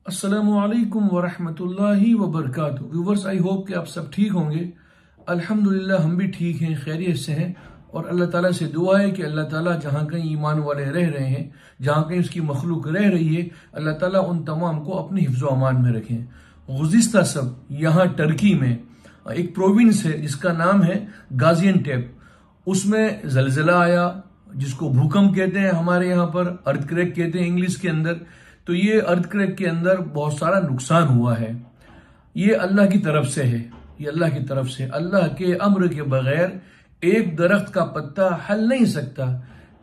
अस्सलामुअलैकुम वरहमतुल्लाहि वबरकातुहू। Viewers, I hope कि आप सब ठीक होंगे। अल्हम्दुलिल्लाह हम भी ठीक हैं, खैरियत से हैं। और अल्लाह ताला से दुआ है कि अल्लाह ताला जहाँ कहीं ईमान वाले रह रहे हैं, जहाँ कहीं उसकी मखलूक रह रही है, अल्लाह ताला उन तमाम को अपनी हिफ्ज़ो अमान में रखें। गुज़िश्ता सब यहाँ टर्की में एक प्रोविंस है जिसका नाम है गाजियान्टेप। उसमें जलजिला आया, जिसको भूकंप कहते हैं, हमारे यहाँ पर अर्थक्वेक कहते हैं इंग्लिश के अंदर। तो ये अर्थक्वेक के अंदर बहुत सारा नुकसान हुआ है। ये अल्लाह की तरफ से है, ये अल्लाह की तरफ से। अल्लाह के अम्र के बगैर एक दरख्त का पत्ता हल नहीं सकता।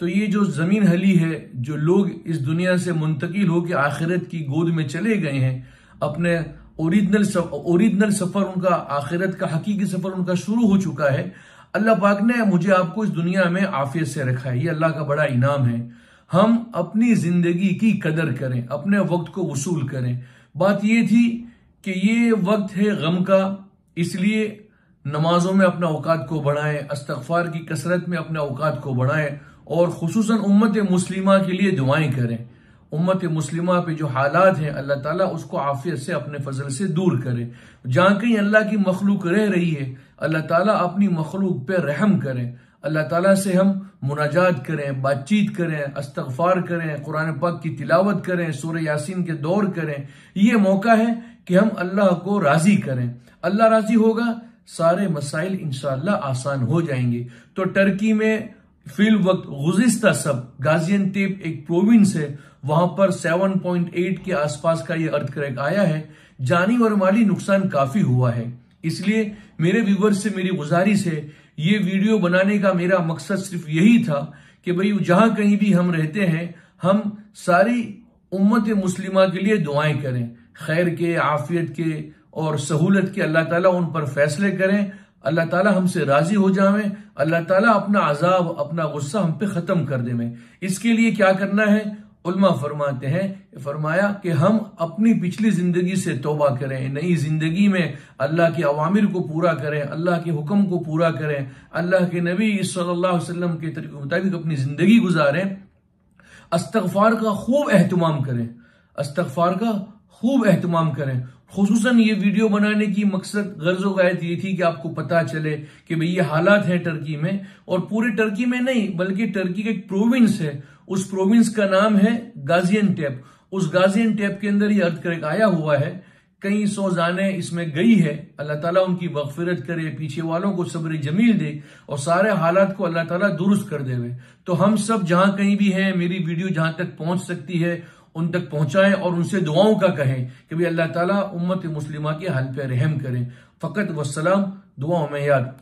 तो ये जो जमीन हली है, जो लोग इस दुनिया से मुंतकिल होकर आखिरत की गोद में चले गए हैं, अपने ओरिजिनल सफर उनका, आखिरत का हकीकी सफर उनका शुरू हो चुका है। अल्लाह पाक ने मुझे आपको इस दुनिया में आफियत से रखा है, ये अल्लाह का बड़ा इनाम है। हम अपनी जिंदगी की कदर करें, अपने वक्त को वसूल करें। बात ये थी कि ये वक्त है गम का, इसलिए नमाजों में अपना औकात को बढ़ाएं, इस्तग़फ़ार की कसरत में अपने औकात को बढ़ाएं, और खुसूसन उम्मत मुस्लिमा के लिए दुआएं करें। उम्मत मुस्लिमा पे जो हालात हैं, अल्लाह ताला उसको आफियत से अपने फजल से दूर करे। जहां कहीं अल्लाह की मखलूक रह रही है, अल्लाह ताला अपनी मखलूक पे रहम करें। अल्लाह ताला से हम मुनाजात करें, बातचीत करें, इस्तग़फ़ार करें, कुरान पाक की तिलावत करें, सूरह यासीन के दौर करें। ये मौका है कि हम अल्लाह को राजी करें। अल्लाह राजी होगा, सारे मसाइल इंशाअल्लाह आसान हो जाएंगे। तो टर्की में फिल वक्त गुज़िश्ता सब गाजियान्टेप एक प्रोविंस है, वहां पर 7.8 के आसपास का ये अर्थक्वेक आया है। जानी और माली नुकसान काफी हुआ है। इसलिए मेरे व्यूवर्स से मेरी गुजारिश है, ये वीडियो बनाने का मेरा मकसद सिर्फ यही था कि भाई जहां कहीं भी हम रहते हैं, हम सारी उम्मत मुस्लिमा के लिए दुआएं करें, खैर के, आफियत के और सहूलत के। अल्लाह ताला उन पर फैसले करें, अल्लाह ताला हमसे राजी हो जावे, अल्लाह ताला अपना अजाब, अपना गुस्सा हम पे खत्म कर देवे। इसके लिए क्या करना है, उल्मा फरमाते हैं, फरमाया कि हम अपनी पिछली जिंदगी से तौबा करें, नई जिंदगी में अल्लाह के अवामिर को पूरा करें, अल्लाह के हुक्म को पूरा करें, अल्लाह के नबी सल्लल्लाहु अलैहि वसल्लम के तरीके के मुताबिक अपनी जिंदगी गुजारें। इस्तग़फ़ार का खूब एहतमाम करें, इस्तग़फ़ार का खूब एहतमाम करें। खुसूसन ये वीडियो बनाने की मकसद, गर्ज़ो गायत ये थी कि आपको पता चले कि भाई ये हालात हैं टर्की में, और पूरे टर्की में नहीं बल्कि टर्की का एक प्रोविंस है, उस प्रोविंस का नाम है गाजियान्टेप। उस गाजियान्टेप के अंदर ये अर्थक्वेक आया हुआ है। कई सौ जाने इसमें गई है। अल्लाह ताला उनकी मग़फ़िरत करे, पीछे वालों को सब्र जमील दे, और सारे हालात को अल्लाह ताला दुरुस्त कर देवे। तो हम सब जहां कहीं भी हैं, मेरी वीडियो जहां तक पहुंच सकती है उन तक पहुंचाएं, और उनसे दुआओं का कहें कि भाई अल्लाह ताला उम्मत मुस्लिमा के हाल पे रहम करें। फ़कत वस्सलाम, दुआओं में याद।